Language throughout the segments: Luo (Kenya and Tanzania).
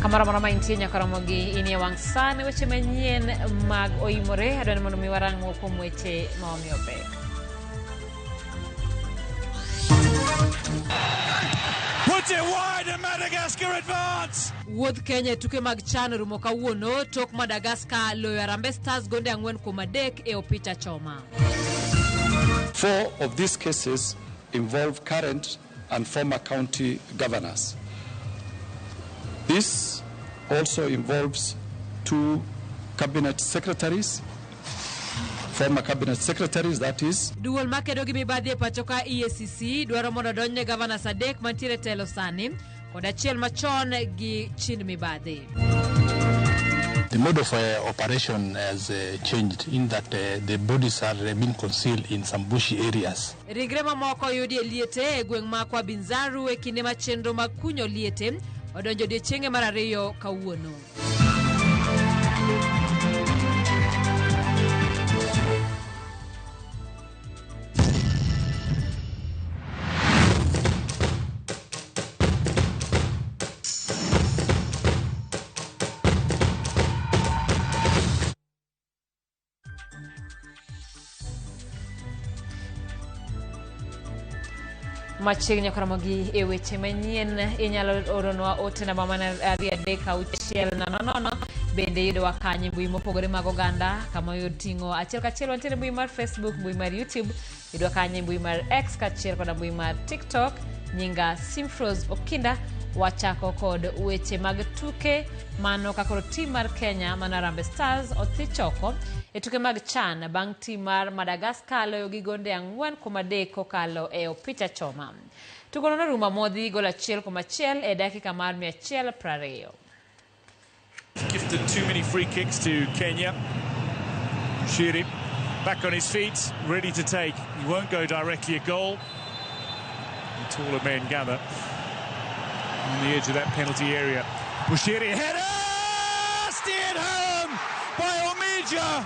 Kamara mara maintie nyakaramogi ini wang sana weche manyien mag oimore adwan mondo mi warango kuom weche maomiope. Puts it wide and Madagascar advance. Wuodh Kenya tuke mag CHAN rumo kawuono tok Madagascar loyo Harambee Stars gonde 4-3 e opich achoma. 4 of these cases involve current and former county governors. This also involves 2 cabinet secretaries, former cabinet secretaries, that is. Duol makedo gi mibadhi e pachoka EACC dwaro mondo donjne governor Sadek mantiere telo sani kod achiel machon gi chin mibadhi. The mode of operation has changed in that the bodies are being concealed in some bushy areas. Ringre mamoko yudi e liete e gweng' ma Kwa Binzaru e kinde ma chenro mag kunyo liete odonjo odiechienge mar ariyo kawuono. Machiegni karamogi e weche manyien inyalo oronwa ote na mama na 3-6-0 bende yudo kanye mbui mopogore mag oganda kama yotingo achiel kachiel wantiere mbui mar Facebook, mbui mar YouTube, yudo kanye mbui mar X kachiel kod mbui mar TikTok. Nyinga Simfros Okinda wachako kod weche mag tuke mano kakoro team mar Kenya mana Harambee Stars othichoko e tuke mag CHAN bang' team mar Madagascar loyo gi gonde 4-3 kokalo e opich achoma. Tugono noruma modhi gol 1-1 e dakika mar 120. Gifted too many free kicks to Kenya. Shiri back on his feet, ready to take. He won't go directly a goal. The taller men gather on the edge of that penalty area. Bushiri header! Steered home by Omija.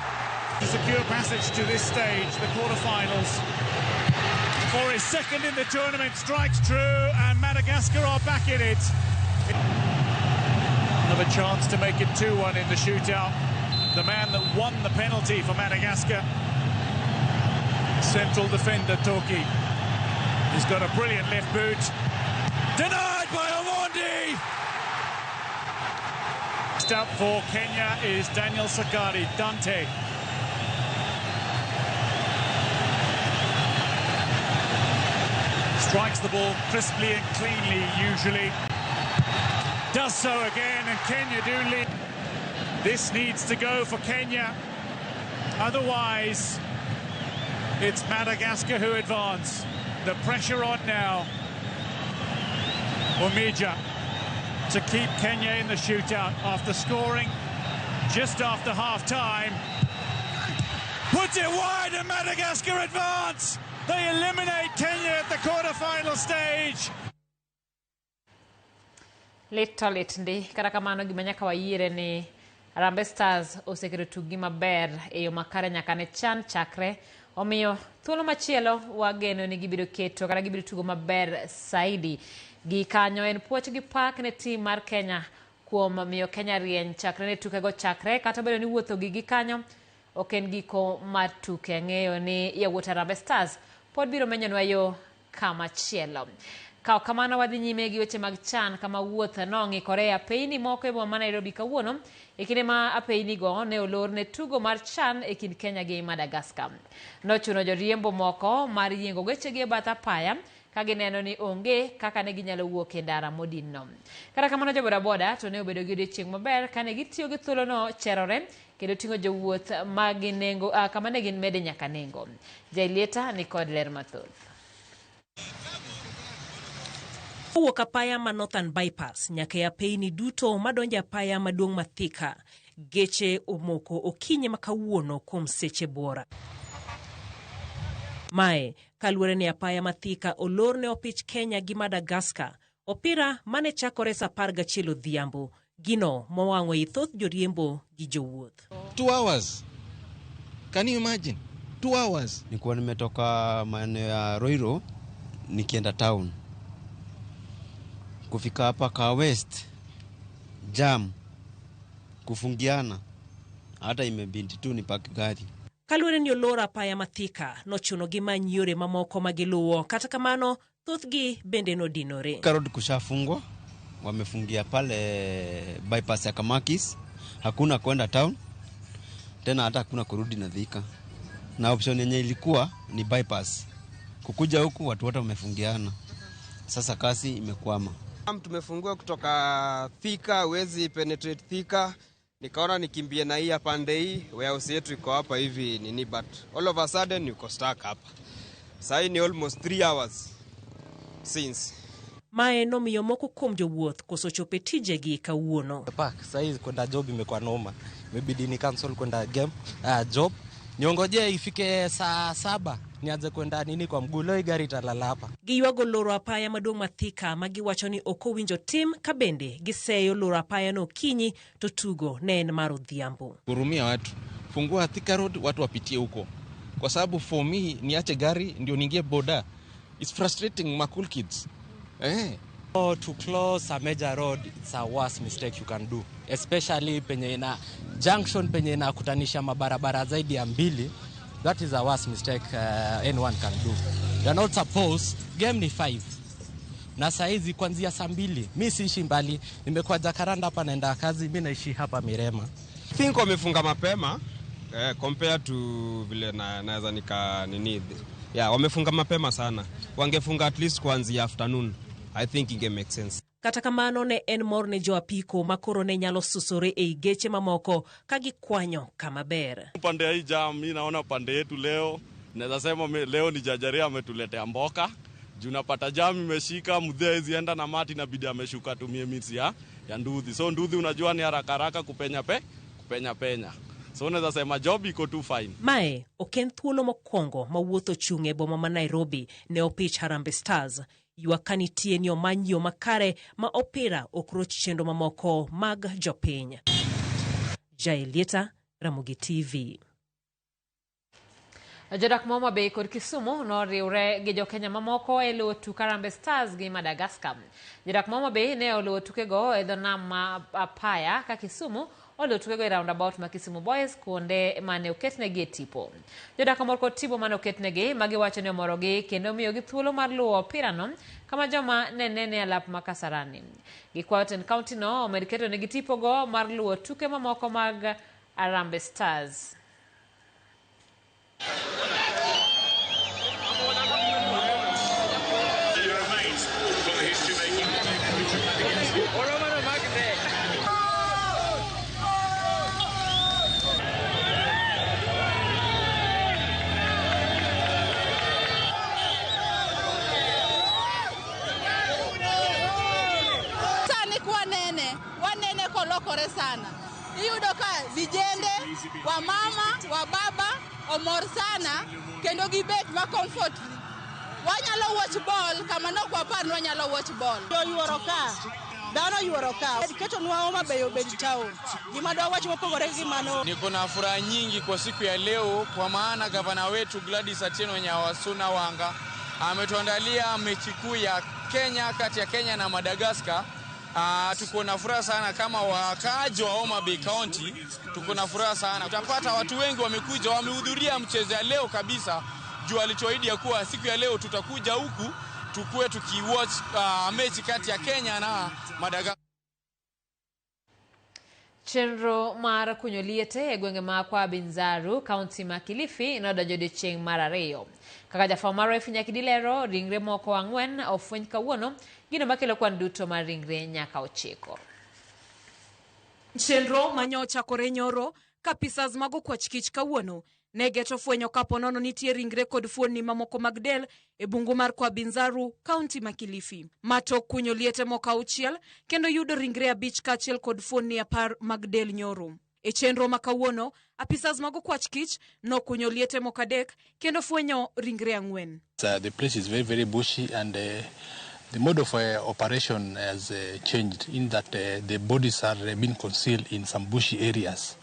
Secure passage to this stage, the quarterfinals. For his second in the tournament, strikes true, and Madagascar are back in it. Another chance to make it 2-1 in the shootout. The man that won the penalty for Madagascar, central defender Toki. He's got a brilliant left boot. Denied by Omondi! Next up for Kenya is Daniel Sakari, Dante. Strikes the ball crisply and cleanly, usually. Does so again, and Kenya do lead. This needs to go for Kenya. Otherwise, it's Madagascar who advance. The pressure on now. Omija to keep Kenya in the shootout after scoring just after half-time. Puts it wide and Madagascar advance. They eliminate Kenya at the quarter-final stage. Lit ndi kata kamano gima nyaka wayire ni Harambee Stars oseketo tugi maber e yo makare nyaka ne CHAN chakre omiyo thuolo machielo wageno ni gibiro keto kata gibiro tugo maber saidi gi kanyo en puoch gi pak ne team mar Kenya kuom miyo Kenya rieny chakre ne tuke go chakre kata bedo ni wuotho gi kanyo oken giko mar tuke ng'eyo ni yawuot Harambee Stars pod biro menyenwa yo kama chielo. Kao kamano wadhi nyime gi weche mag CHAN kama wuoth nong'ikore e apeyni moko e boma ma Nairobi kawuono e kinde ma apeyni go ne olor ne tugo mar CHAN e kind Kenya gi Madagascar. Nochuno joriembo moko mar yiengo geche gi e bath apaya ka gineno ni onge kaka ne ginyalo wuok e ndara modinno. Kata kamano jo bodaboda to ne obedo gi odiechieng' maber kane gitiyo gi thuolono cherore kendo ting'o jowuoth mag nengo kama ne gin mede nyaka nengo. Jailieta ni kod ler mathoth. Wuok apaya ma Northern Bypass nyaka e apeyni duto madonjo apaya maduong' ma Thika. Geche omoko okinyi makawuono kuom seche bora. Mae kaluwore ni apaya ma Thika olor ne opich Kenya gi Madagascar. Opira mane chakore sa 11 odhiambo. Gino mowang'o i thoth joriembo gi jowuoth. 2 hours. Can you imagine? 2 hours. Nilikuwa nimetoka maeneo ya Roiro nikienda town. Kufika hapa Ka West jam, kufungiana, hata imebindi tu nipake gari. Kaluwore ni olor apaya mathika nochuno gi many yore mamoko magiluwo, kata kamano thothgi bende nodinore. Road kushafungwa, wamefungia pale bypass ya Kamakis, hakuna kwenda town, tena hata hakuna kurudi na Thika. Na option yenye ilikuwa ni bypass. Kukuja huku watu wote wamefungiana. Sasa kasi imekwama. Tumefungua kutoka Thika, huwezi penetrate Thika. Nikaona nikimbie na hii pande hii, warehouse yetu iko hapa hivi nini, but all of a sudden yuko stuck hapa. Sasa ni almost 3 hours since. Mae nomiyo moko kuom jowuoth koso chope tijegi kawuono. Sasa kwenda job imekuwa noma. Imebidi ni cancel kwenda game job. Niongoje ifike saa 7 nianze kwenda nini kwa mguu, leo gari italala hapa. Giywago loro apaya maduong' mathika magiwacho ni ok owinjo tim kabende giseyo loro apaya no kinyi to tugo ne en mar odhiambo. Kurumia watu, fungua Thika Road, watu wapitie huko. Kwa sababu for me niache gari ndio niingie boda. It's frustrating my cool kids. To close a major road, it's a worst mistake you can do. Especially penye na junction penye na kutanisha mabarabara zaidi ya 2. That is a worst mistake anyone can do. You're not supposed, game ni 5. Na saizi kuanzia saa 2. Mimi siishi mbali, nimekuwa Jakaranda hapa naenda kazi, mimi naishi hapa Mirema. Think wamefunga mapema compared to vile naweza nini. Yeah, wamefunga mapema sana. Wangefunga at least kuanzia afternoon. I think it make sense. Kata kamano ne en mor ne jo apiko makoro ne nyalo susore e geche mamoko kagikwanyo kama ber. Pande ya hii jam, mimi naona pande yetu leo, naweza sema leo ni Judiciary ametuletea mboka. Juu napata jam imeshika, mudhia hizi enda na mati na bidi ameshuka tumie miti ya nduthi. So nduthi unajua ni haraka kupenya penya. So naweza sema job iko too fine. Mae oken thuolo mokwongo mawuotho chunge boma ma Nairobi ne opich Harambee Stars. Yuakani tie ni omanyo makare ma opira okroch chendo mamoko mag jopiny. Jaelieta, Ramogi TV. Jodak Homa Bay kod Kisumu noriwre gi jokenya mamoko e luwo tuk Harambee Stars gi Madagascar. Jodak Homa Bay ne oluwo tukego e dho nam ma apaya ka Kisumu oluwo tukego e roundabout ma Kisumu Boys kuonde mane oketnegi e tipo. Jodak omor kod tipo mane oketnegi magiwacho ni omorogi kendo miyogi thuolo mar luwo opirano kama joma nene alap ma Kasarani. Gikwayo Ten County no omed keto negi tipogo mar luwo tuke mamoko mag Harambee Stars. Wanene sana. Iyudo ka vijende, wa mama, wa baba omor sana kendo gibet ma comfort. Wanyalo watch ball kama no kwa par wanyalo watch ball. Yuoro ka. Dano yuoro ka. Keto nwa Homa Bay obed town. Gima do wacho mopogore gi mano. Niko na furaha nyingi kwa siku ya leo kwa maana gavana wetu Gladys Atieno Nyawasuna Wanga ametuandalia mechi kuu ya Kenya kati ya Kenya na Madagascar. Tuko na furaha sana kama wakaaji wa Homa Bay County, tuko na furaha sana. Utapata watu wengi wamekuja, wamehudhuria mchezo ya leo kabisa. Juu alichoahidi ya kuwa siku ya leo tutakuja huku tukue tukiwatch mechi kati ya Kenya na Madagascar. Chenro mar kunyo liete e gwenge ma kwa Binzaru, County ma Kilifi, noda jodichieng' mar ariyo. Kaka jafwambo mar Weche nyakidilero, ringre moko ang'wen ofweny kawuono, gino makelo kwan duto mar ringre nyaka 9. Chenro manyo chakore nyoro, kapisas mago kwach kich kawuono, negeto fwenyo kapo nono nitie ringre kod fuonni mamoko mag del e bungu mar kwa Binzaru, County ma Kilifi. Matok kunyo liete moko 6 kendo yudo ringre 5 kaachiel kod fuonni 10 mag del nyoro. E chenro makawuono, apisas mago kwach kich no kunyo liete moko 3 kendo fwenyo ringre 4. The place is very, very bushy and the mode of operation has changed in that the bodies are being concealed in some bushy areas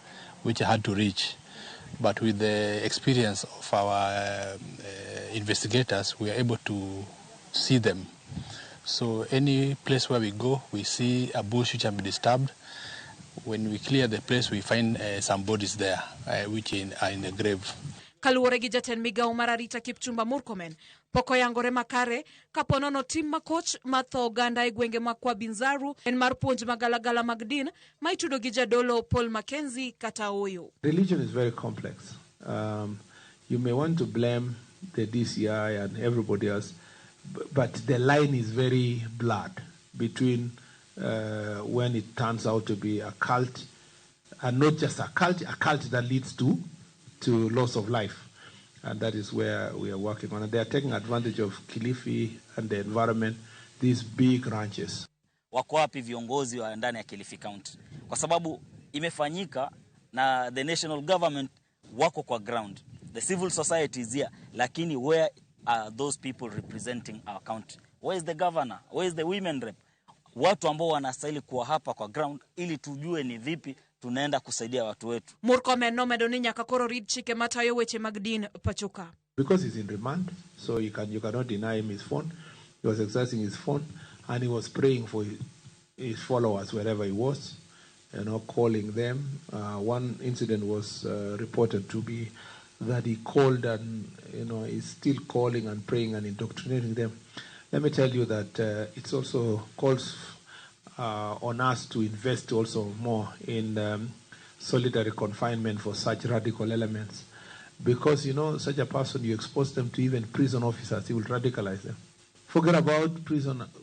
which are hard to reach. But with the experience of our investigators, we are able to see them. So any place where we go, we see a bush which has been disturbed. When we clear the place, we find some bodies there, which are in the grave. Kaluwore gi jatend migao mar arita Kipchumba Murkomen, pok oyangore makare kaponono tim makoch matho oganda e gwenge ma Kwa Binzaru en mar puonj magalagala mag din ma itudo gi jadolo Paul Mackenzie kata Oyo. Religion is very complex. You may want to blame the DCI and everybody else, but the line is very blurred between when it turns out to be a cult, and not just a cult that leads to loss of life. And that is where we are working on. And they are taking advantage of Kilifi and the environment, these big ranches. Wako wapi viongozi wa ndani ya Kilifi County? Kwa sababu imefanyika na the national government wako kwa ground. The civil society is here. Lakini where are those people representing our county? Where is the governor? Where is the women rep? Watu ambao wanastahili kuwa hapa kwa ground ili tujue ni vipi tunaenda kusaidia watu wetu. Murkomen nomedo ni nyaka koro rid chike matayo weche mag din pachoka. Because he's in remand, so you cannot deny him his phone. He was exercising his phone, and he was praying for his followers wherever he was, calling them. One incident was reported to be that he called and, is still calling and praying and indoctrinating them. Let me tell you that it also calls on us to invest also more in solitary confinement for such radical elements. Because, such a person, you expose them to even prison officers, he will radicalize them. Forget about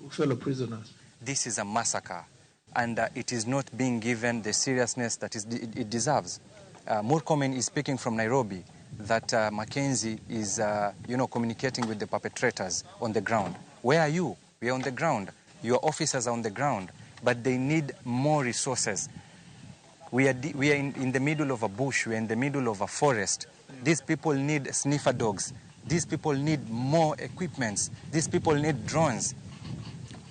fellow prisoners. This is a massacre, and it is not being given the seriousness that it deserves. Murkomen is speaking from Nairobi that Mackenzie is, communicating with the perpetrators on the ground. Where are you? We are on the ground. Your officers are on the ground, but they need more resources. We are in the middle of a bush. We are in the middle of a forest. These people need sniffer dogs. These people need more equipments. These people need drones.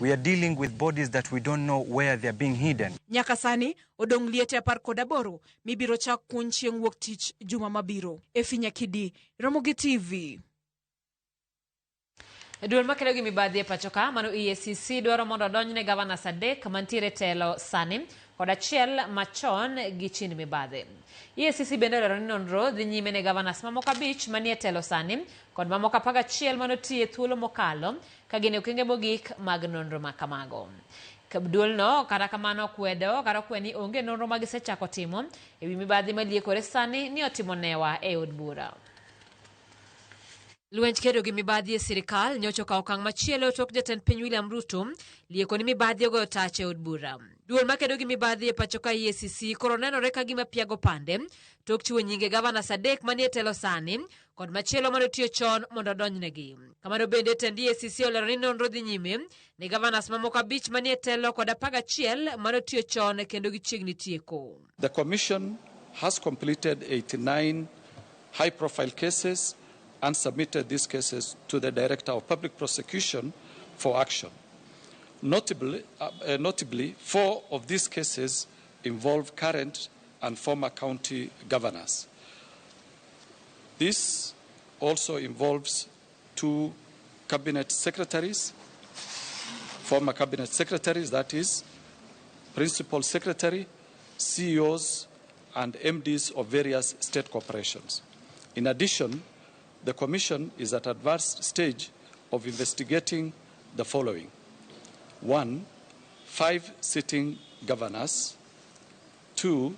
We are dealing with bodies that we don't know where they are being hidden. Nyakasani, odong liete apar kodaboro, mibiro chak kun chieng' wuok tich juma mabiro. Efinya Kidi, Ramogi TV. Duol makelo gi mibadhi e pachoka mano EACC dwaro mondo donjne gavana Sadek mantiere telo sani kod achiel machon gi chin mibadhi. EACC bende olero ni nonro dhi nyime ne gavanas mamoko 5 manie telo sani kod mamoko 11 manotiye thuolo mokalo ka gin okenge mogik mag nonro makamago. Duolno kata kamano kwe ni onge nonro magisechako timo ewi mibadhi maliekore sani ni otimo newa e od bura. Luenj kedo gi mibadhi e sirikal nyocho ka okang' machielo tok jatend piny William Ruto lieko ni mibadhi ogoyo tach e od bura. Duol makedo gi mibadhi e pachoka EACC koro nenore ka gima piago pande tok chiwo nyinge gavana Sadek manie telo sani kod machielo manotiyo chon mondo donjnegi. Kamano bende tend EACC olero ni nonro dhi nyime ne gavanas mamoko 5 manie telo kod 11 manotiyo chon kendo gichiegni tieko. The Commission has completed 89 high-profile cases and submitted these cases to the Director of Public Prosecution for action. Notably, 4 of these cases involve current and former county governors. This also involves 2 cabinet secretaries, former cabinet secretaries, that is, principal secretary, CEOs, and MDs of various state corporations. In addition, the Commission is at advanced stage of investigating the following. 1, 5 sitting governors. 2,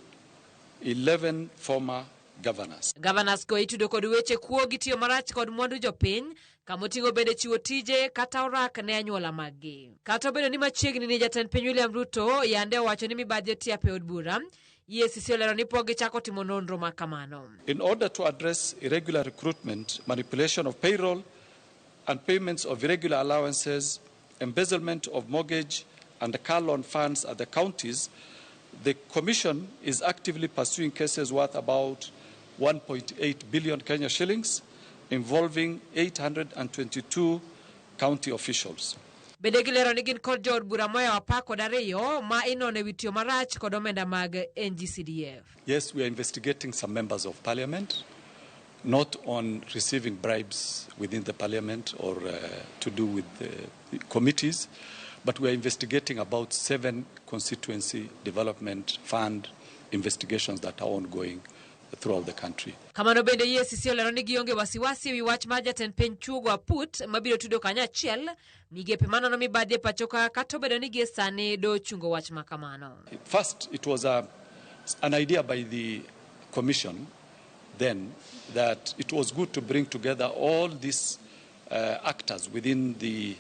11 former governors. Governors go itudo kod weche kuo gitiyo marach kod mwandu jopiny kamotingo bende chiwo tije kata orak ne anyuola maggi. Kata obedo ni machiegni ni jatend piny William Ruto yande owacho ni mibadhi otiap e od bura, EACC olero ni pok gichako timo nonro makamano. In order to address irregular recruitment, manipulation of payroll, and payments of irregular allowances, embezzlement of mortgage and car loan funds at the counties, the Commission is actively pursuing cases worth about 1.8 billion Kenya shillings involving 822 county officials. Bende gilero ni gin kod jood bura moya 12 ma inone witiyo marach kod omenda mag NGCDF. Yes, we are investigating some members of parliament not on receiving bribes within the parliament or to do with the committees, but we are investigating about 7 constituency development fund investigations that are ongoing throughout the country. Kamano bende EACC olero ni gionge wasiwasi wi wach mar jatend piny Chugo Aput mabiro tudo kanyachiel migepe manono mibadhi pachoka kata obedo ni gie sani do chungo wach makamano. First, it was an idea by the commission then that it was good to bring together all these actors within the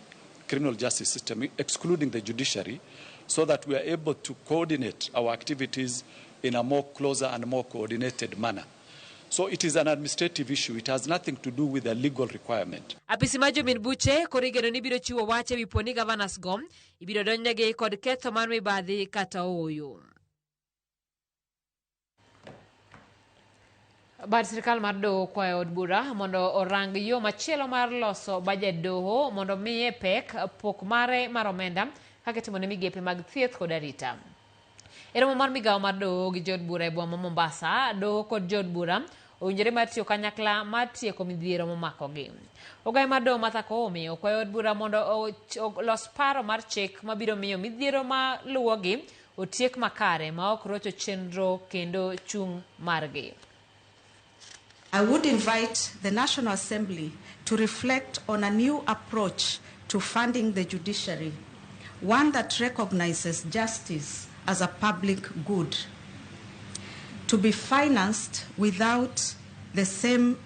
criminal justice system, excluding the judiciary, so that we are able to coordinate our activities in a more closer and more coordinated manner. So it is an administrative issue. It has nothing to do with a legal requirement. Apisi majo min buche korigeno ni biro chiwo wache wiponi governors gom ibiro donjnegi kod ketho mar mibadhi kata oyo. Bad sirkal mar doho kwayo od bura mondo orang yo machielo mar loso bajet doho mondo miye pek pok mare mar omenda kaka timone migepe mag thieth kod arita. Eromo mar migawo mar doho gi jod bura e boma Mombasa, doho kod jod bura owinjore mar tiyo kanyakla mar tieko midhiero momakogi. Ogai mar doho Martha Koome okwayo od bura mondo los paro mar chik mabiro miyo midhiero ma luwogi otiek makare ma ok rocho chenro kendo chung margi. I would invite the National Assembly to reflect on a new approach to funding the judiciary, one that recognizes justice as a public good, to be financed with the same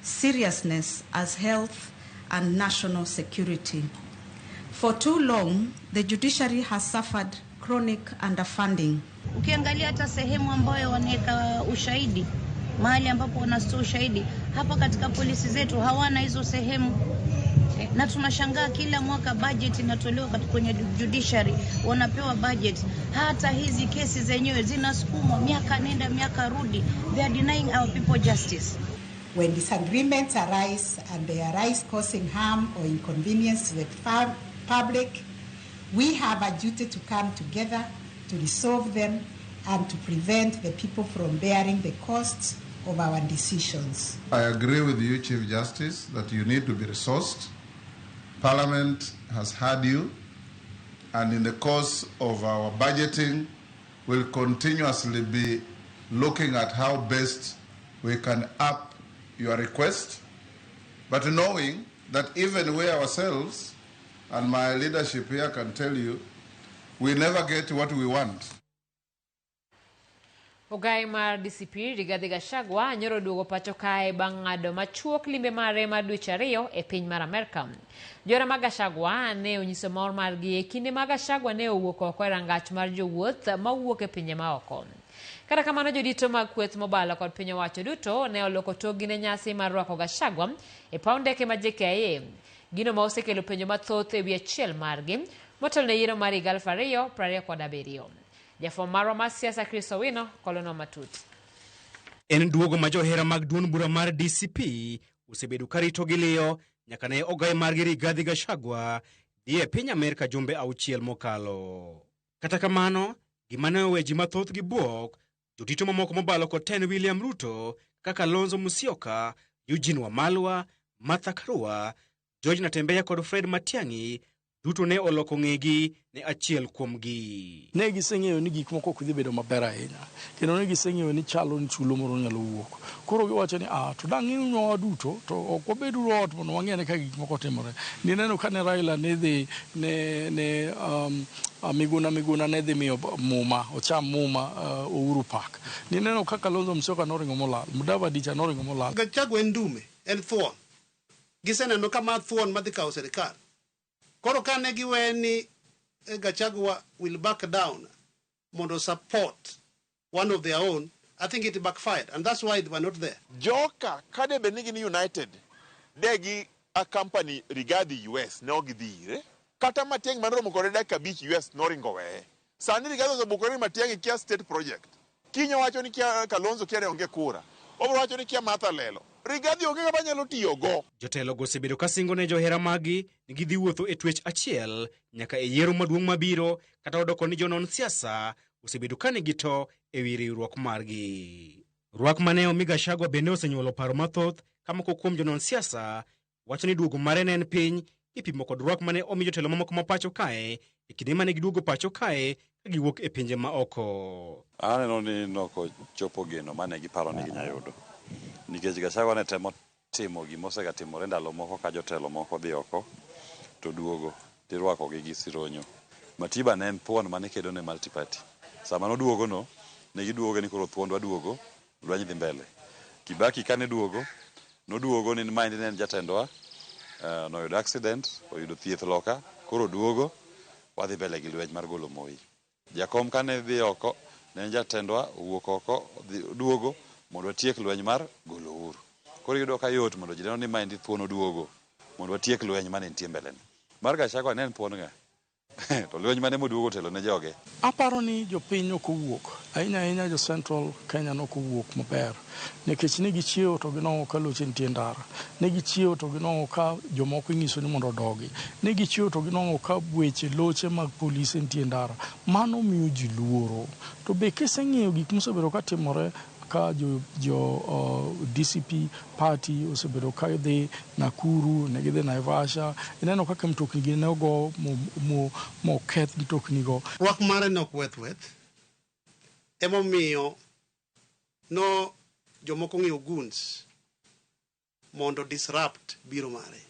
seriousness as health and national security. For too long, the judiciary has suffered chronic underfunding. Ukiangalia hata sehemu ambayo wanaweka ushahidi, mahali ambapo wanatoa ushahidi, hapa katika polisi zetu hawana hizo sehemu. Na tunashangaa kila mwaka budget inatolewa kwenye judiciary, wanapewa budget. Hata hizi kesi zenyewe zinasukumwa miaka nenda miaka rudi. They are denying our people justice. When disagreements arise and they arise causing harm or inconvenience to the public, we have a duty to come together to resolve them and to prevent the people from bearing the costs of our decisions. I agree with you, Chief Justice, that you need to be resourced. Parliament has heard you, and in the course of our budgeting, we'll continuously be looking at how best we can up your request, but knowing that even we ourselves, and my leadership here can tell you, we never get what we want. Ogai mar DCP Rigathi Gachagua nyoro duogo pacho kae bang' ng'ado machuok limbe mare mar dweche ariyo e piny mar Amerka. Jora mag Gachagua ne onyiso mor margi e kinde mag Gachagua ne owuok oko e rangach mar jowuoth mawuok e pinje maoko. Kata kamano jodito mag kweth mobalo kod piny owacho duto ne oloko tokgi ne nyasi mar rwako Gachagua e paw ndeke ma JKIA. Gino ma osekelo penjo mathoth e wi achiel margi motelo ne yiero mar 2027. Jafwambo marwa mar siasa Chris Owino kolono matut. En duogo ma johera mag duond bura mar DCP osebedo karito gi liyo nyaka ne ogai margi Rigathi Gachagua dhi e piny Amerka jumbe 6 mokalo. Kata kamano, gima ne owe ji mathoth gi buok, jotito mamoko mobalo kod ten William Ruto kaka Lonzo Musyoka, Eugene Wamalwa, Martha Karua, George Natembeya kod Fred Matiang'i duto ne oloko ng'egi ne achiel kuomgi. Ne giseng'eyo ni gik moko ok dhi bedo maber ahinya. Kendo ne giseng'eyo ni chalo ni chulo moro nyalo wuok. Koro giwacho ni to dang' ng'inwa duto to ok wabedu ot mondo wang'e ka gik moko timore. Ni neno ka ne Raila ne dhi ne Miguna ne dhi miyo muma, ocham muma Uhuru Park. Ni neno ka Kalonzo Musyoka noringo molal, Mudavadi cha noringo molal. Gachagua en dume, en thuon. Giseneno ka ma thuon madhi kawo sirikal. Koro kane giwe ni Gachagua will back down mondo support one of their own, I think it backfired, and that's why they were not there. Joka kade benigini United degi a company Rigathi US ne ogidhire kata Matiang'i manoromo kode dakika 5 US noringo weye. Sani Rigathi osebukore Matiang'i kia state project. Kinyo wacho ni kia Kalonzo kia onge kura. Obro wacho ni kia Martha lelo. Rigathi onge kama nyalo tiyo go. Jotelo go osebedo kasingo ne johera magi ni gidhi wuotho e twech achiel nyaka e yiero maduong' mabiro kata odoko ni jonon siasa osebedo kane gito e wi riwruok margi. Rwak mane omi Gachagua bende osenyuolo paro mathoth ka moko kuom jonon siasa wacho ni duogo mare ne en piny kipimo kod rwak mane omi jotelo mamoko ma pacho kae e kinde mane giduogo pacho kae ka giwuok e pinje ma oko. Aneno ni noko chopo geno mane giparo ni ginyayudo nikech Gachagua ne temo timo gimosega timore ndalo moko ka jotelo moko dhi oko to duogo tirwakogi gi sironyo. Matiba ne en thuon mane kedo ne multiparty. Sama noduogo no ne giduogo ni koro thuondwa duogo lweny dhi mbele. Kibaki kane duogo noduogo ni mind ne en jatendwa noyudo accident oyudo thieth loka koro duogo wadhi mbele gi lweny mar golo Moi. Jakom kane dhi oko ne en jatendwa owuok oko duogo mondo watiek lweny mar golo Uhuru. Koro yudo ka yot mondo jineno ni mind thuono duogo mondo watiek lweny mane nitie mbele ni. Mar Gachagua ne en thuon nga to lweny mane moduogo telo ne joge. Aparo ni jopiny ok owuok ahinya jo Central Kenya nok owuok maber nikech ne gichiewo to ginongo ka loche nitie ndara, ne gichiewo to ginongo ka jomoko ing'iso ni mondo odogi, ne gichiewo to ginongo ka weche loche mag polise nitie ndara. Mano miyo ji luoro. To be kiseng'iyo gik mosebedo ka timore ka jo DCP party osebedo ka dhi Nakuru, ne gidhi Naivasha, ineno kaka mtokni gi ne ogo moketh mtokni go. Rwak mare nok weth emomiyo no jomoko ng'iyo goons mondo disrupt biro mare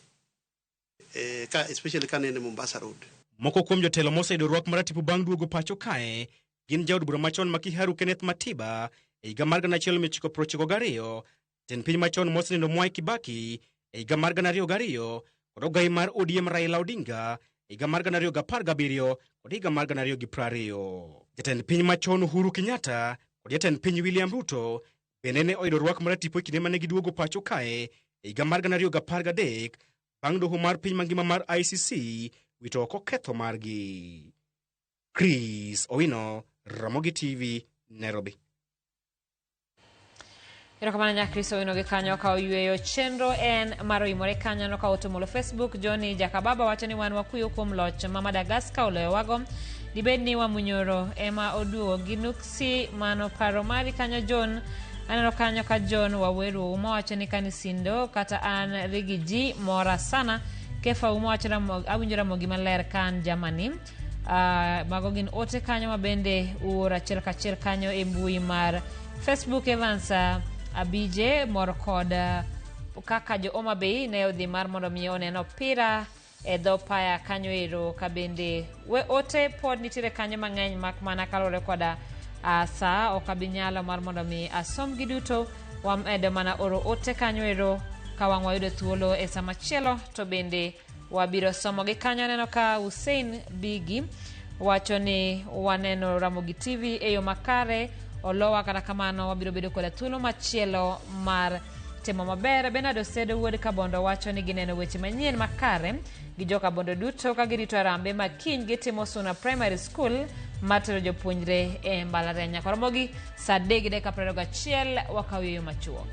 especially ka nene Mombasa Road. Moko kuom jotelo moseyudo rwak maratipo bang' duogo pacho kae gin jaod bura machon ma Kiharu Kenneth Matiba e higa mar 1992, ten piny machon mosenindo Mwai Kibaki e higa mar 2002 kod ogai mar ODM Raila Odinga e higa mar 2017 kod higa mar 2020. Jatend piny machon Uhuru Kenyatta kod jatend piny William Ruto bende ne oyudo rwak maratipo e kinde mane giduogo pacho kae e higa mar 2013 bang' doho mar piny mangima mar EACC wito oko ketho margi. Chris Owino, Ramogi TV, Nairobi. Erokamano Chris Owino gi kanyo ka oyueyo chenro en maro imore kanyo no ka otumolo Facebook. Johnny Jakababa wacho ni wan wakuyo kuom loch ma Madagascar oloyo wago dibed ni wamunyoro ema oduo gi nuksi mano paro mari kanyo John. Aneno kanyo ka John Waweru uma wacho ni kanisindo kata an rigi ji mora sana kefa uma wacho na awinjora mogi maler kan Germany. Mago gin ote kanyo mabende ura achiel kachiel kanyo e mbui mar Facebook. Evans Abije mor kod kaka jo Oma Bay ne odhi mar mondo mi oneno opira e dho paya kanyo ero ka bende we ote pod nitire kanyo mang'eny mak mana kalore koda sa ok abinyalo mar mondo mi asom gi duto. Wamedo mana oro ote kanyo ero ka wang' wayudo thuolo e sama chielo to bende wabiro somo gi kanyo. Neno ka Hussein Bigi wacho ni waneno Ramogi TV e yo makare olowa kata kamano wabiro bedo koda thuolo machielo mar timo maber. Benado Sedo wuod Kabondo wacho ni gineno weche manyien makare gi joka Bondo duto ka girito arambe makiny gitimo Suna Primary School matero jopuonjre e mbalariany. Koromogi saa 3:21 wakawiyo machuok.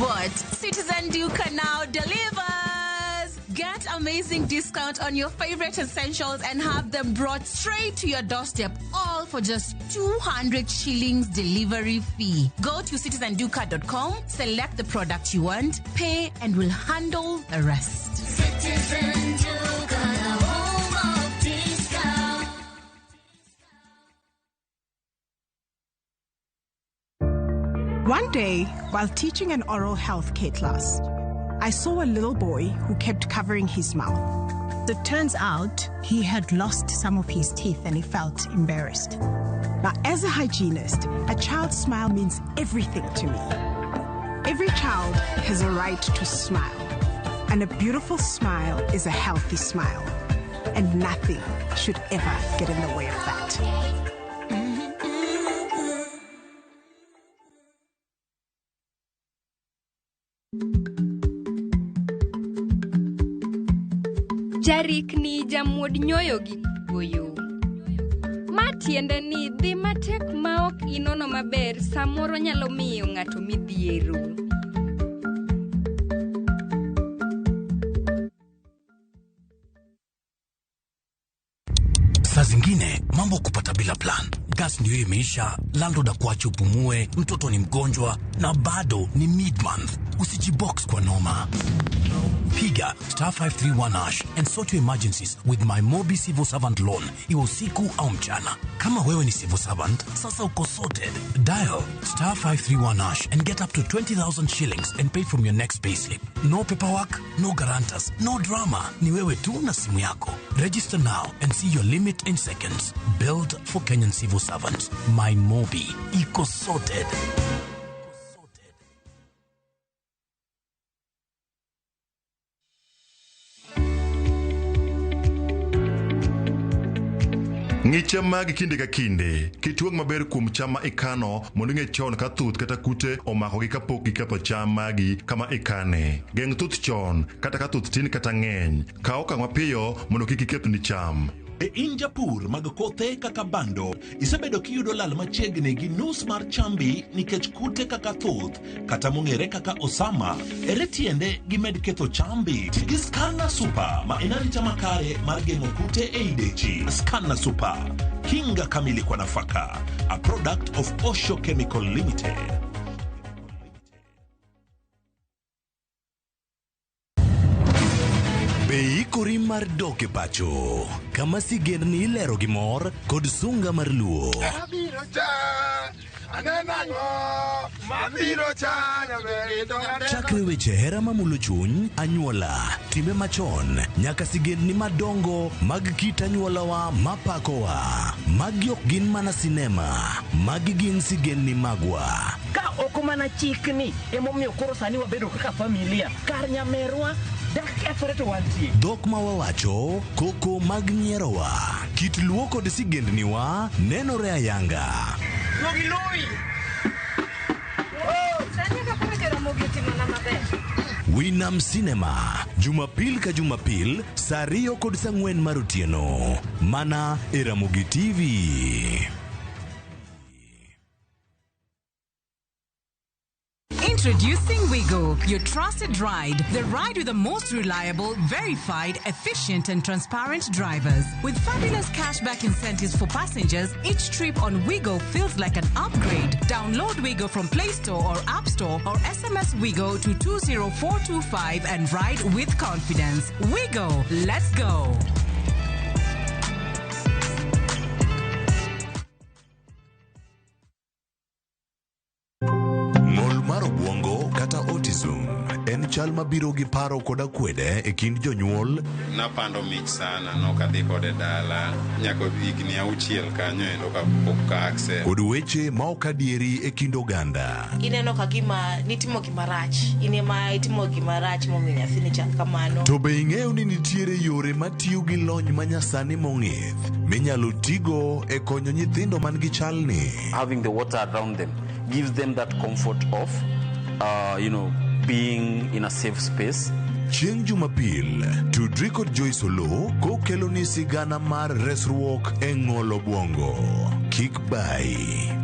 What? Citizen Duca now delivers! Get amazing discount on your favorite essentials and have them brought straight to your doorstep, all for just 200 shillings delivery fee. Go to citizenduca.com, select the product you want, pay, and we'll handle the rest. Citizen Duca, home of discount. One day, while teaching an oral health care class, I saw a little boy who kept covering his mouth. It turns out he had lost some of his teeth and he felt embarrassed. Now, as a hygienist, a child's smile means everything to me. Every child has a right to smile, and a beautiful smile is a healthy smile, and nothing should ever get in the way of that. Jarik ni jamuod nyoyo gi goyo. tiende ni dhi matek maok inono maber samoro nyalo miyo ng'ato midhiero. Saa zingine mambo kupata bila plan. Gas ndio imeisha, landlord akuache upumue, mtoto ni mgonjwa na bado ni mid-month. Usijibox kwa noma. Piga *531# and sort your emergencies with my Mobi Civil Servant Loan, iwe usiku au mchana. Kama wewe ni civil servant, sasa uko sorted. Dial *531# and get up to 20,000 shillings and pay from your next payslip. No paperwork, no guarantors, no drama. Ni wewe tu na simu yako. Register now and see your limit in seconds. Build for Kenyan civil servants. My Mobi, iko sorted. Ng'i cham magi kinde ka kinde. Kituang maber kuom cham ma ikano mondo ing'e chon ka thuth kata kute omakogi kapok giketho cham magi kama ikane. Geng' thuth chon kata ka thuth tin kata ng'eny. Kaw okang' mapiyo mondo kik iketh ni cham. E in japur mag kothe kaka bando, isebedo kiyudo lal machiegni gi nus mar chambi nikech kute kaka thuth kata mong'ere kaka osama. Ere tiende gimed ketho chambi? Gi Scanna Super ma en arita makare mar geng'o kute e idechi. Scanna Super, kinga kamili kwa nafaka, a product of Osho Chemical Limited. Be ikori mar dok e pacho, kama sigendni ilero gi mor kod sunga mar luo. Chakre weche hera mamulo chuny, anyuola, time machon, nyaka sigendni madongo mag kit anyuolawa mapakowa. Magi ok gin mana sinema, magi gin sigendni magwa. Ka oko mana chikni emomiyo koro sani wabedo kaka familia, kar nyamerwa dhok ma wawacho, koko mag nyierowa, kit luo kod sigendniwa nenore ayanga. Winam Cinema, Jumapil ka Jumapil, saa 2 kod saa 4 mar otieno, mana e Ramogi TV. Introducing Wigo, your trusted ride. The ride with the most reliable, verified, efficient, and transparent drivers. With fabulous cashback incentives for passengers, each trip on Wigo feels like an upgrade. Download Wigo from Play Store or App Store or SMS Wigo to 20425 and ride with confidence. Wigo, let's go. En chal mabiro gi paro koda kwede e kind jonyuol. Napando mich sana, nokadhi kode dala, nyaka higni 6 kanyo endo kapok ka akse. Kod weche ma ok adieri e kind oganda. Ineno ka gima nitimo gima rach, inema itimo gima rach momiyo nyathini chal kamano. To be ing'eyo ni nitiere yore matiyo gi lony manyasani mong'ith minyalo tigo e konyo nyithindo man gi chalni. Having the water around them gives them that comfort of being in a safe space. Chieng' Jumapil, tudri kod Joyce Olo kokelo ni sigana mar resruok e ng'olo bwongo. Kik bai.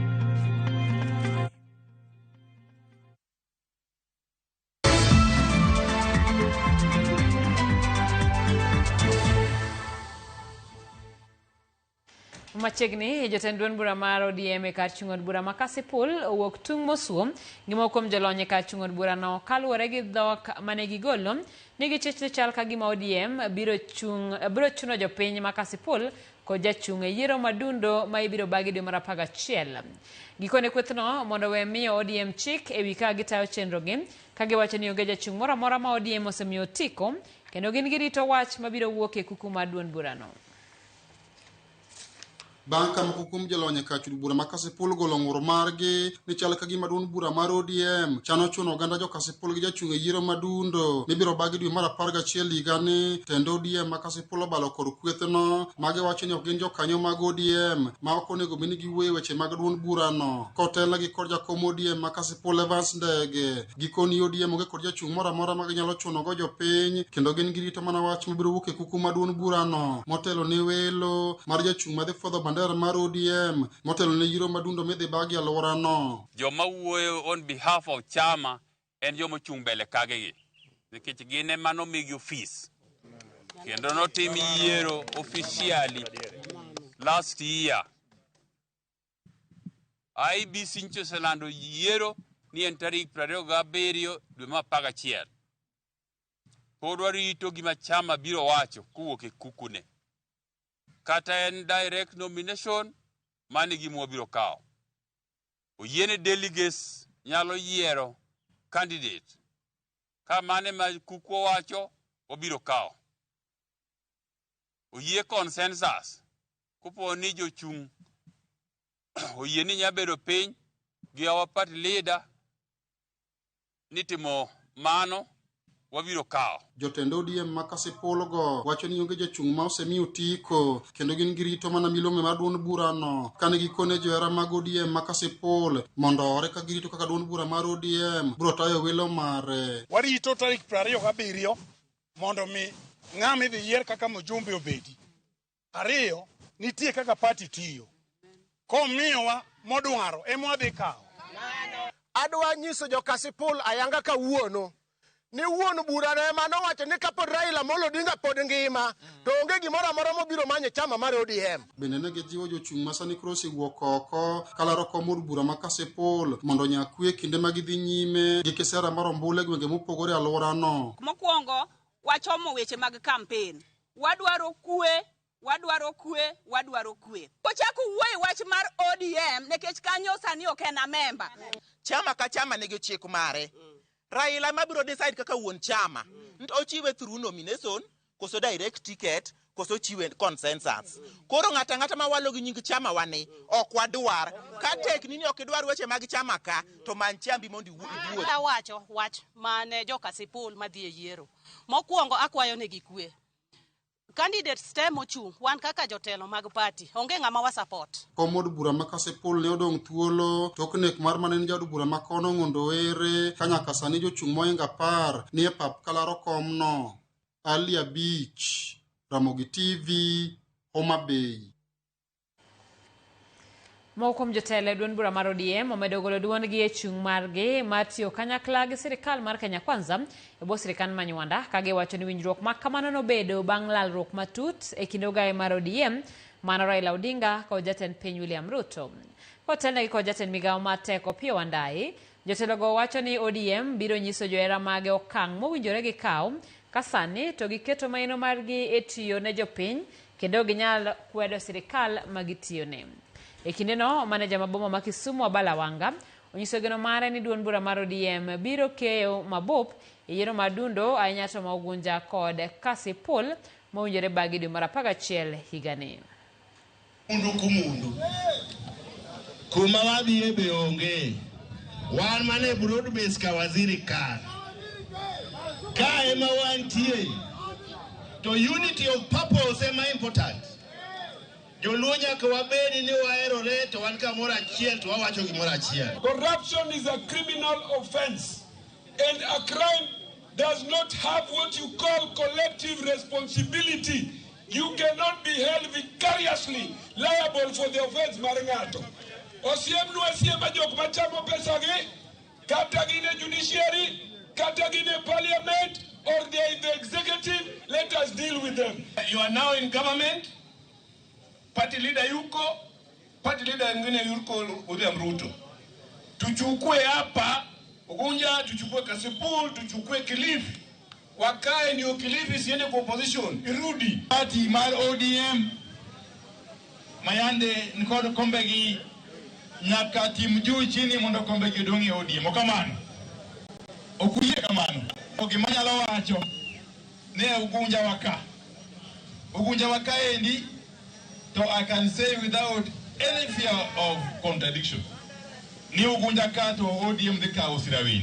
Machiegni jotend duond bura mar ODM e kar chung od bura ma Kasipul owuok tung mosuom gima kuom jolony e kar chung od bura no kaluwore gi dhok mane gigolo ni gichich chal ka gima ODM biro chuno jopiny ma Kasipul kod jachung' e yiero madundo ma ibiro bagi dwe mar 11. Gikone kwethno mondo we miyo ODM chik ewi ka gitayo chenro gi ka giwacho ni onge jachung' moro amora ma ODM osemiyo otiko kendo gin girito wach mabiro wuok e kuku mar duond bura no. Banka mkukum jolonye kachud bura ma Kasipul golo ng'ur margi ni chal ka gima duond bura mar ODM chano chuno oganda jo Kasipul gi jachung' e yiero madundo mibiro bagi dwe mar 11 higani tendo ODM ma Kasipul obalo kod kwethno magi wacho ni ok gin jokanyo mag ODM ma ok onego bed ni giwuoyo weche mag duond bura no kotelo gi kod jakom ODM ma Kasipul Evans Ndege gikoni ODM onge kod jachung' moro amora ma ginyalo chuno go jopiny kendo gin girito mana wach mabiro wuok e kuku ma duond bura no motelo ne welo mar jachung' madhi fodho Mandera mar ODM motelo ne yiro madundo midhi bagi alworano. Joma wuoyo on behalf of chama en joma chung mbele kagegi nikech gin ema nomigi ofis kendo notim yiero officially last year. IEBC nyiso oselando yiero ni en tarik 27 dwe mar 11. Pod warito gima chama biro wacho kowuok e kukune. Kata en direct nomination mani gima wabiro kawo. Oyiene delegates nyalo yiero candidate. Ka mane ma kuku wacho wabiro kawo. Oyie consensus kupo ni jochung oyie ni nyabedo piny gi our party leader nitimo mano wabiro kawo. Jotend ODM ma Kasipulgo wacho ni onge jachung' ma osemi otiko kendo gin girito mana milome mar duond burano kane gikone johera mag ODM ma Kasipul mondo ore ka girito kaka duond bura mar ODM biro tayo welo mare. Warito tarik 27 mondo mi ng'ama idhi yier kaka mjumbe obedi. Ariyo, nitie kaka party tiyo. Komiyowa modwaro ema wadhi kawo. Adwa nyiso jo Kasipul ayanga kawuono ni wuon burano ema nowacho ni kapod Raila Amolo Odinga pod ngima to onge gimoro amora mobiro manye chama mar ODM. Bende ne gijiwo jochung' ma sani koro osewuok oko kalaro kom od bura ma Kasipul mondo nyakwe kinde ma gidhi nyime gi kisera mar ombulu e gwenge mopogore e alworano. Mokwongo wachomo weche mag campaign. Wadwaro kwe. Kochako wuoyo wach mar ODM nekech kanyo sani ok en member. Chama ka chama nigi chik mare. Raila mabiro decide kaka wuon chama. Ochiwe through nomination, koso direct ticket, koso chiwe consensus. Koro ng'ata ma walo gi nying chama wani ok wadwar. Ka tek nini ok idwar weche mag chama ka to man chambi mondi wuoth. Awacho wach mane jo Kasipul madhi e yiero. Mokwongo akwayo ne gikwe. Candidates temo chung wan kaka jotelo mag party onge ng'ama wa support. Komod bura ma Kasipul ne odong' thuolo tok nek mar manene jadu bura ma kono ng'ondo ere kanyaka sani jochung' moinga 10 ni e pap kalaro komno. Alia Beach, Ramogi TV, Homa Bay. Mokom jotelo duond bura mar ODM omedo golo duondgi e chung' margi mar tiyo kanyakla gi sirikal mar Kenya Kwanza e bwo sirikal Manyien ka giwacho ni winjruok ma kamano nobedo bang' lalruok matut e kind ogaye mar ODM mana Raila Odinga kod jatend piny William Ruto. Kotelnegi kod jatend migawo mar teko Opiyo Wandayi, jotelogo wacho ni ODM biro nyiso johera mage okang' mowinjore gikaw ka sani to giketo maino margi e tiyo ne jopiny kendo ginyal kwedo sirikal magitiyone. E kindeno, maneja maboma ma Kisumu Abala Wanga onyiso geno mare ni duond bura mar ODM biro keyo mabup e yiero madundo ahinya to ma Ugunja kod Kasipul mowinjore bagi dwe mar 11 higani. Mundu kumundu kuma wadhiye be onge wan mane broad base ka waziri kar ka ema wantie to unity of purpose ema important. Jolunya ka wabedi ni waerore to wan kamoro achiel to wawacho gimoro achiel. Corruption is a criminal offense and a crime does not have what you call collective responsibility. You cannot be held vicariously liable for the offense maringato. Osiemnu asiema jok machamo pesa gi kata gine judiciary kata gine parliament or they in the executive, let us deal with them. You are now in government. Party leader yuko, party leader mwingine yuko William Ruto. Tuchukue hapa Ugunja, tuchukue Kasipul, tuchukue Kilifi. Wakae ndio Kilifi siende kwa opposition. Irudi. Party mar ODM Mayande nikodo kombegi nyaka timu juu chini mondo kombegi dongi ODM. Okamano. Okuye kamano. Okimanya lo wacho ne Ugunja waka. Ugunja waka endi. So I can say without any fear of contradiction, ni Ugunja kato ODM the chaos rawin.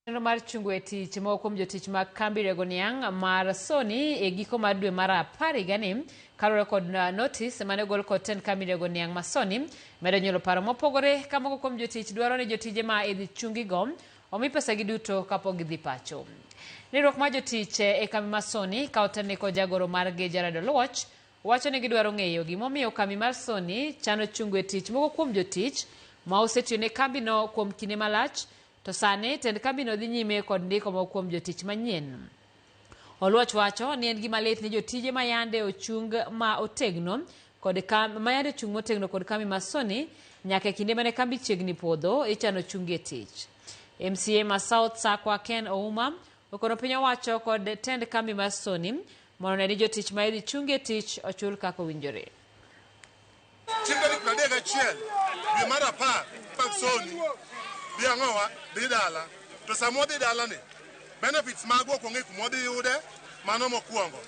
Neno mar chungu e tich mokom jotich mag kambi Regoniang mar Sony e giko mar dwe mar 10 higani kalore kod notice mane gol kod ten kambi Regoniang ma Sony medo nyuolo paro mopogore ka moko kuom jotich dwaro ni jotije ma idhi chungi go omi pesa gi duto kapok gidhi pacho. Riwruok mar jotich e kambi ma Sony ka otenni kod jagoro margi Jared Oluoch wacho ni gidwaro ng'eyo gimomiyo kambi mar Sony chano chungo e tich moko kuom jotich ma osetiyo ne kambino kuom kinde malach, to sani tend kambino dhi nyime kod ndiko moko kuom jotich manyien. Oluoch wacho ni en gima lit ni jotije mayande ochung ma otegno kod mayande chung motegno kod kambi mar Sony nyaka kinde mane kambi chiegni podho ichano chungi e tich. MCA ma South Sakwa Ken Ouma okono piny owacho kod tend kambi mar Sony mondo ne jotich ma idhi chungi e tich ochul kaka owinjore. Chikani pradega chiel bi mara pa pak Sony bi angowa bi dala to samo di dala ni benefits mago ko ngi kumodi yude mano mokuongo.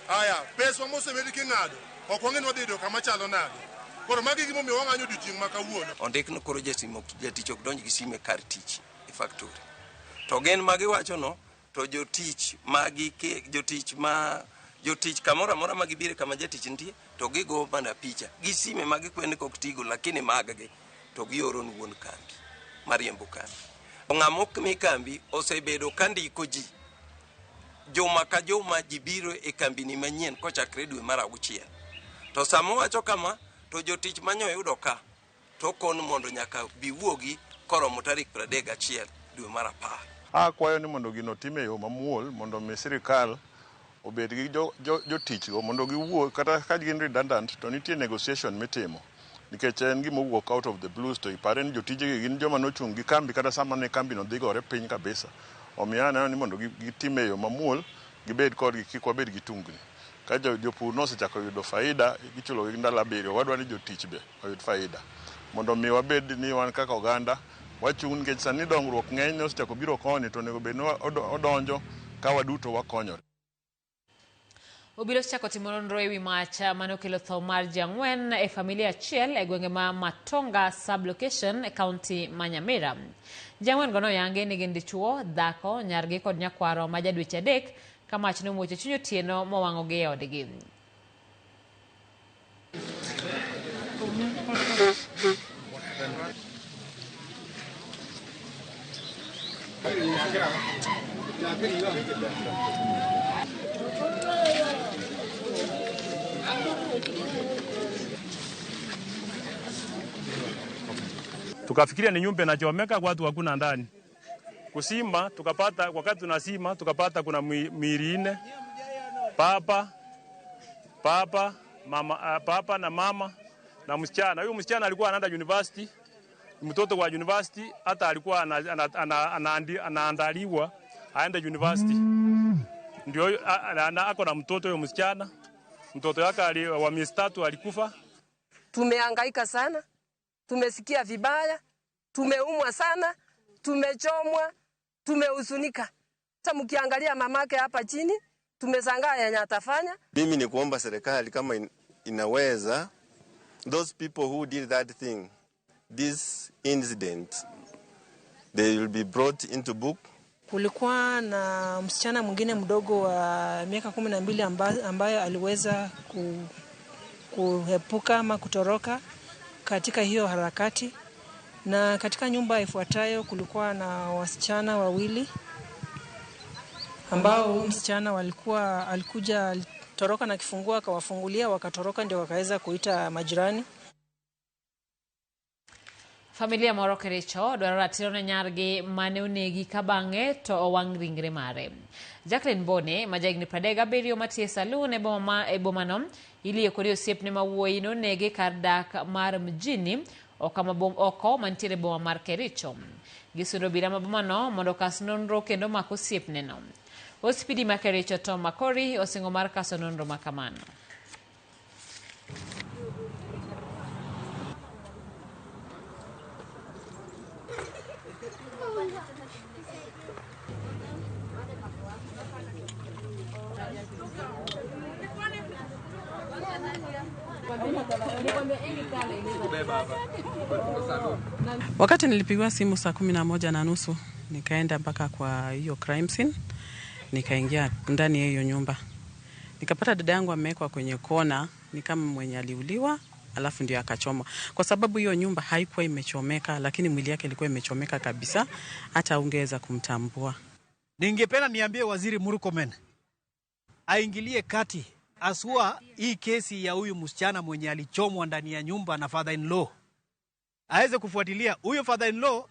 Aya pesa mo se bedi kingado okongi no dido kama chalo nade. Koro magi gimo mi wang'anyo diting makawuono. Ondik no koro jatich ok donj gi sime kar tich e factory. To gen magi wacho no to jotich magi ke jotich kamora mora magi bire kama jatich ndie to gigo mana picha gi sime magi kwene kok tigo lakini magage to gioro wuon kambi mariembo kambi. Ng'amok mi kambi osebedo kandiko ji joma ka joma jibiro e kambi ni manyien kochakre dwe mar 6. To samo wacho kama to jotich manyo yudo ka to kon mondo nyaka biwuogi koromo tarik 31 dwe mar 10. Akwayo ni mondo gino time yo mamuol mondo mi sirikal obed gi jotich go mondo giwuo kata ka gin redundant to nitie negotiation mitimo nikech en gima wuok out of the blues to ipare ni jotije gin joma nochung gi kambi kata sama ne kambi no dhigore piny kabisa. Omiyo aneno ni mondo gitime yo mamuol gibed kodgi kik wabed gi tungni. Ka jopur nosechako yudo faida gichulo gi ndalo 7 wadwa ni jotich be oyud faida mondo mi wabed ni wan kaka oganda wachung nikech sani dongruok ng'eny osechako biro koni to nego bed odonjo ka waduto wakonyore. Obiro chako timo nonro ewi mach mane okelo tho mar ji 4 e familia achiel e gwenge ma Matonga sublocation e kaunti ma Nyamira. Ji 4 go noyangi ni gin dichuo, dhako, nyargi kod nyakwaro ma jadweche 3 ka mach nomuocho chuny otieno mowang'ogi e odgi. Tukafikiria ni nyumba inachomeka, watu hakuna ndani. Kusima tukapata, wakati tunasima tukapata kuna miili 4, papa na mama na msichana. Huyo msichana alikuwa anaenda university, mtoto wa university, hata alikuwa anaandaliwa aende university. Ndio ako na mtoto huyo msichana. Mtoto wake wa miezi 3 alikufa. Tumehangaika sana. Tumesikia vibaya, tumeumwa sana, tumechomwa, tumehuzunika. Hata mkiangalia mamake hapa chini, tumeshangaa yenye atafanya. Mimi ni kuomba serikali kama inaweza, those people who did that thing, this incident, they will be brought into book. Kulikuwa na msichana mwingine mdogo wa miaka 12 ambaye aliweza kuepuka ama kutoroka katika hiyo harakati, na katika nyumba ifuatayo kulikuwa na wasichana 2 ambao msichana alikuja toroka na kifungua akawafungulia wakatoroka, ndio wakaweza kuita majirani. Familia moro Kericho dwaro ratiro ne nyargi mane onegi kabange to owang' ringre mare. Jacqueline Bone ma jahigni 37 matie salun e bomano ilie kod osiepne ma wuoyi nonege kar dak mar mjini oko mantiere boma mar Kericho. Gisudo obila ma bomano mondo kas nonro kendo mak osiepne no. Ospidi ma Kericho Tom Makori osingo mar kaso nonro makamano. Wakati nilipigiwa simu saa 11:30 nikaenda mpaka kwa hiyo crime scene, nikaingia ndani ya hiyo nyumba. Nikapata dada yangu amewekwa kwenye kona, ni kama mwenye aliuliwa, alafu ndio akachoma. Kwa sababu hiyo nyumba haikuwa imechomeka, lakini mwili yake ilikuwa imechomeka kabisa, hata ungeweza kumtambua. Ningependa niambie Waziri Murkomen aingilie kati asua hii kesi ya huyu msichana mwenye alichomwa ndani ya nyumba na father-in-law. Aweze kufuatilia huyo father-in-law.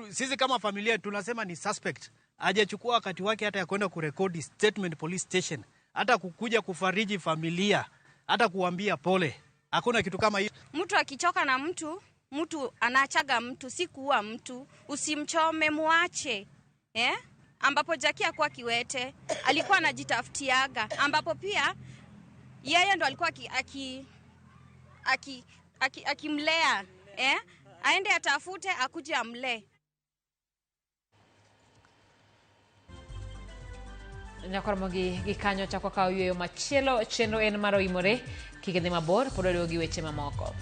Sisi kama familia tunasema ni suspect. Hajachukua wakati wake hata ya kwenda kurekodi statement police station, hata kukuja kufariji familia, hata kuambia pole. Hakuna kitu kama hiyo. Mtu akichoka na mtu anachaga mtu, si kuua mtu. Usimchome, muache. Ambapo Jackie hakuwa kiwete, alikuwa anajitafutiaga, ambapo pia yeye ndo alikuwa akimlea. Aende atafute akuje amlee. Nyakoromogi gikanyo chako ka yueyo machielo chenro en maro imore kikende mabor podoro gi weche mamoko.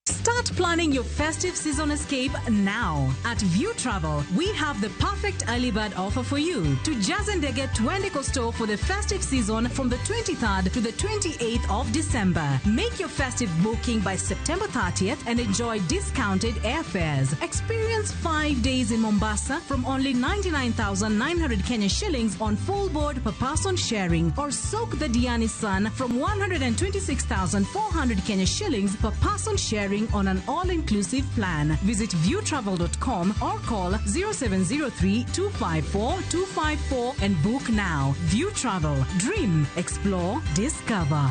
Start planning your festive season escape now. At View Travel, we have the perfect early bird offer for you. To Jazendege Twende Costo for the festive season from the 23rd to the 28th of December. Make your festive booking by September 30th and enjoy discounted airfares. Experience 5 days in Mombasa from only 99,900 Kenya shillings on full board per person sharing, or soak the Diani Sun from 126,400 Kenya shillings per person sharing on an all-inclusive plan. Visit viewtravel.com or call 0703-254-254 and book now. View Travel. Dream. Explore. Discover.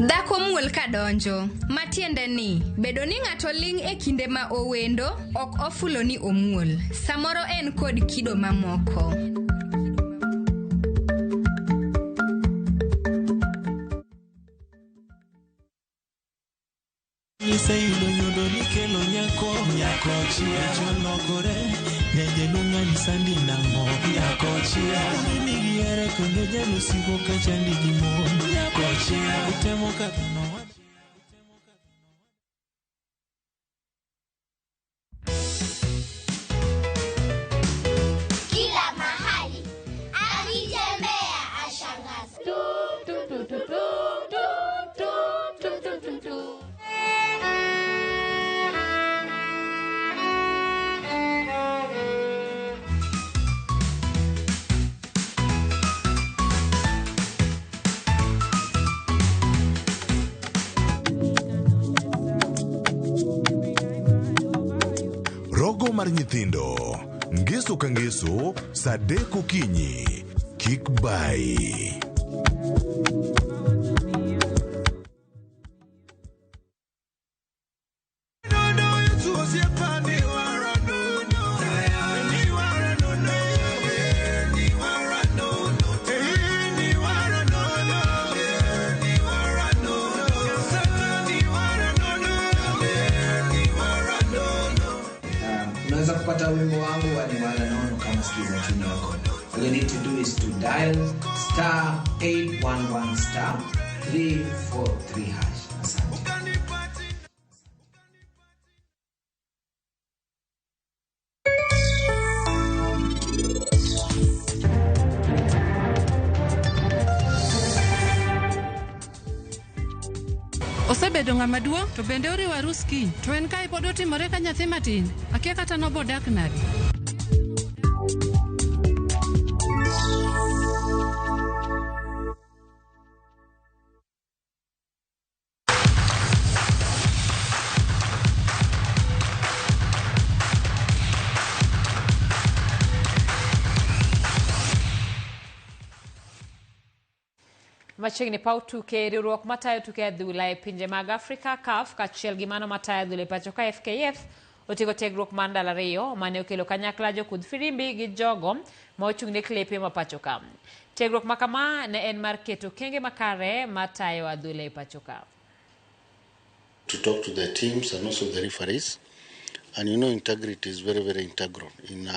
Dhako muol kadonjo, matiende ni, bedo ni ng'ato ling' e kinde ma owendo, ok ofulo ni omuol. Samoro en kod kido mamoko. Sayudo nyodo nikelo nyako chia chologore nyenye lunga ni sandi nango nyako chia nigi ere kondo jalo sigo kachandi gimo nyako chia utemo kadhono. Kila mahali akitembea ashangaza. Rogo mar nyithindo, ngeso ka ngeso, sadek okinyi, kik bai. Unaweza kupata wimbo wangu wa Niwala Nono kama skiza chini yako. All you need to do is to dial *811 *343#. Asante. Osebedo ng'ama duong' to bende oriwo arus kiny. To en kae pod otimore ka nyathi matin. Akia kata nobodak nade. Machiegni paw tuke riwruok matayo tuke adhula e pinje mag Afrika CAF kaachiel gi mano matayo adhula e pacho ka FKF otieko tiegruok mar ndalo ariyo mane okelo kanyakla jokudh firimbi gi jogo ma ochung'ne klepe ma pacho ka. Tiegruok ma kama ne en mar keto kenge makare matayo adhula e pacho ka. To talk to the teams and also the referees, and you know integrity is very, very integral in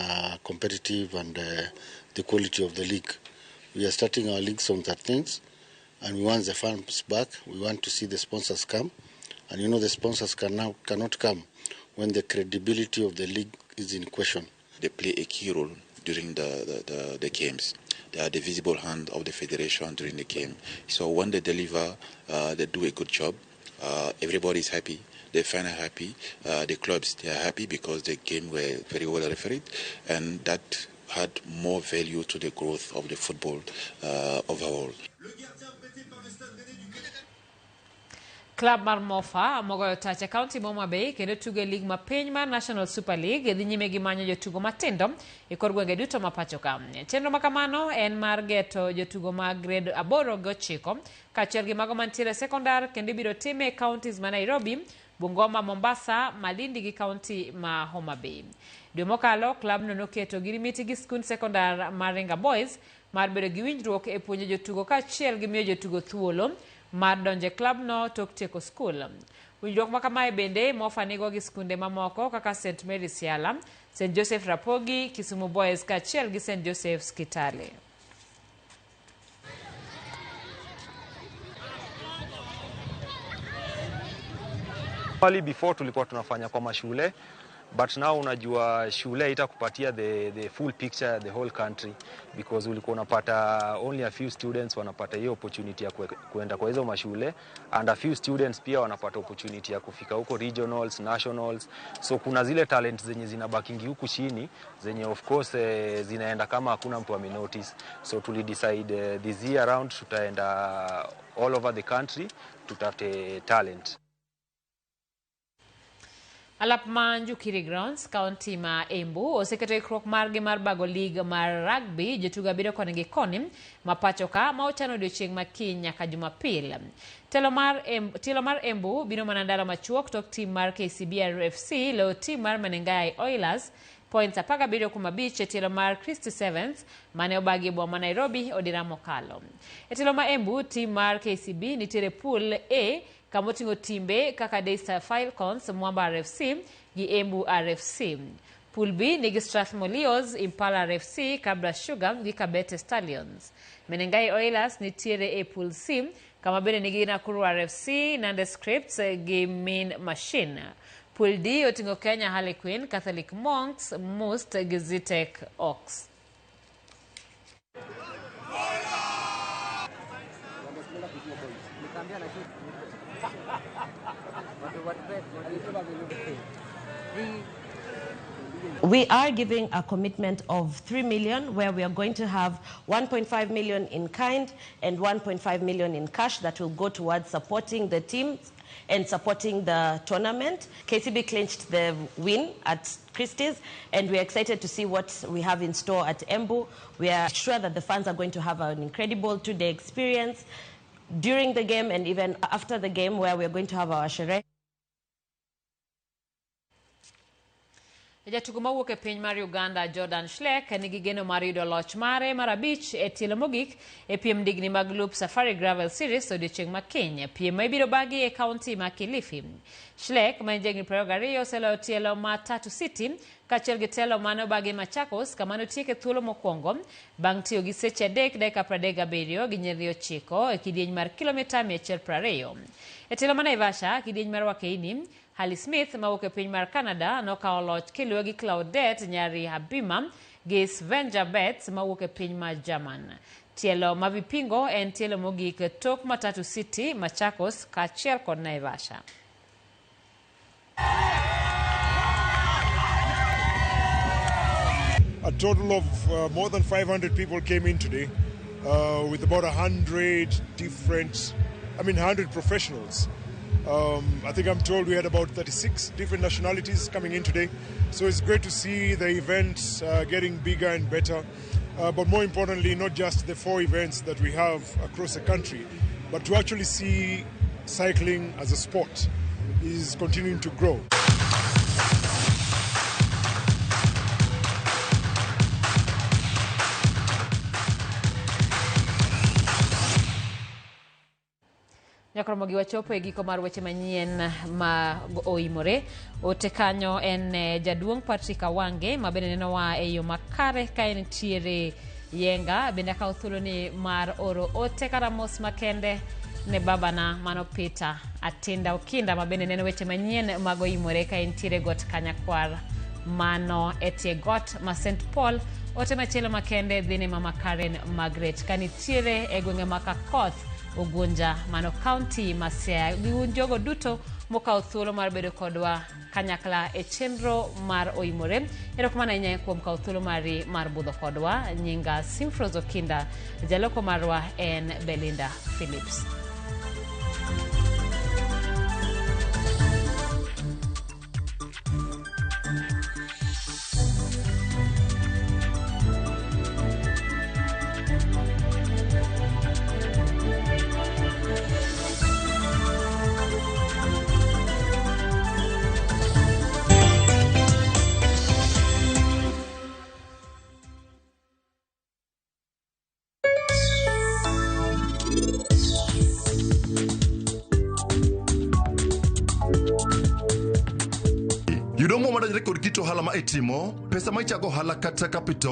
competitive and the quality of the league. We are starting our leagues on 13th. And we want the fans back. We want to see the sponsors come. And you know the sponsors cannot come when the credibility of the league is in question. They play a key role during the games. They are the visible hand of the federation during the game. So when they deliver, they do a good job. Everybody is happy. The fans are happy. The clubs, they are happy because the game were very well refereed, and that had more value to the growth of the football overall. Club mar Mofa mogoyo tacha County Moma Bay kendo tugo lig ma piny mar National Super League dhi nyime gi manyo jotugo matindo e kor gwenge duto ma pacho ka. Chenro makamano en mar geto jotugo mag grade 8 gi 9 kaachiel gi mago mantiere sekondar kendo ibiro time e counties ma Nairobi, Bungoma, Mombasa, Malindi gi county ma Homa Bay. Dwe mokalo club no noketo girimiti gi skund sekondar mar Ringa Boys mar bedo gi winjruok e puonjo jotugo kaachiel gi miyo jotugo thuolo mar donje club no tok tieko skul. Winjruok ma kamae bende Mofa nigo gi skunde mamoko kaka St Mary's Yala, St Joseph Rapogi, Kisumu Boys kaachiel gi St Joseph's Kitale. Before tulikuwa tunafanya kwa mashule, but now unajua shule itakupatia the full picture, the whole country, because ulikuwa unapata only a few students wanapata hiyo opportunity ya kuenda kwa hizo mashule, and a few students pia wanapata opportunity ya kufika huko regionals, nationals. So kuna zile talent zenye zinabakingi huku chini zenye of course zinaenda kama hakuna mtu amenotice. So tulidecide this year around tutaenda all over the country tutafute talent. Alap manju Kiri Grounds, County ma Embu, oseketo ikruok margi mar bago league mar rugby, jotugo biro koni gi koni, ma pacho ka, ma ochano odiochieng' ma kiny nyaka Jumapil. Telo mar Embu biro mana ndalo machuok tok team mar KCB RFC, lo team mar Menengai Oilers, points 17 e telo mar Christy Sevens, mane obagi boma Nairobi odira mokalo. E telo ma Embu, team mar KCB nitiere pool A, kamotingo timbe kaka Daystar Falcons, Mwamba RFC gi Embu RFC. Pool B nigi Strathmore Leos, Impala RFC, Kabra Sugar gi Kabete Stallions. Menengai Oilers nitiere e Pool C, kama bende nigi Nakuru RFC, Nande Scripts gi Mean Machine. Pool D otingo Kenya Harlequin, Catholic Monks, Must gi Zitek Ox. We are giving a commitment of 3 million, where we are going to have 1.5 million in kind and 1.5 million in cash that will go towards supporting the teams and supporting the tournament. KCB clinched the win at Christie's, and we're excited to see what we have in store at Embu. We are sure that the fans are going to have an incredible 2-day experience during the game and even after the game, where we're going to have our shere. Jatugo mawuok e piny mar Uganda Jordan Schleck nigi geno mar yudo loch mare mar abich e tielo mogik e piem digni mag Loop Safari Gravel Series odiochieng' ma kiny. Piem ma ibiro bagi e kaunti ma Kilifi. Schleck ma jagni 22 oseloyo tielo ma Tatu City kaachiel gi telo mane obagi Machakos kama notieke thuolo mokwongo bang' tiyo gi seche 3 dakika 37 gi nyiriri 9 e kidieny mar kilomita 120. E telo ma Naivasha, kidieny mar Wakeini, Hali Smith mawuok e piny mar Canada nokawo loch kiluwe gi Claudette nyari Habima gi Svenja Betts mawuok e piny mar German. Tielo ma Vipingo en tielo mogik tok Matatu City, Machakos kaachiel kod Naivasha. A total of more than 500 people came in today with about 100 professionals. I think I'm told we had about 36 different nationalities coming in today. So it's great to see the events getting bigger and better. But more importantly, not just the 4 events that we have across the country, but to actually see cycling as a sport is continuing to grow. Nyakromo gi wachopo e giko mar weche manyien ma oimore. Ote kanyo en jaduong' Patrick Awange ma bende nenowa e yo makare ka en tiere yenga bende akawo thuolo ni mar oro ote kata mos makende ne babana mano Peter Atinda Okinda ma bende neno weche manyien mag oimore ka en tiere got Kanyakwar mano etie got ma St Paul Ote machielo makende dhine mama Karen Margaret kanitiere e gwenge maka Koth, Ugunja, Mano County, Masaya. Giunjogo duto mokawo thuolo mar bedo kodwa kanyakla e chenro mar Oimore. Erokamano ahinya kuom kawo thuolo mari mar budho kodwa. Nyinga Simfrozo Kinda, jaloko marwa en Belinda Phillips. Yudo mo madajre kod kito hala ma itimo, pesa ma ichako hala kata capital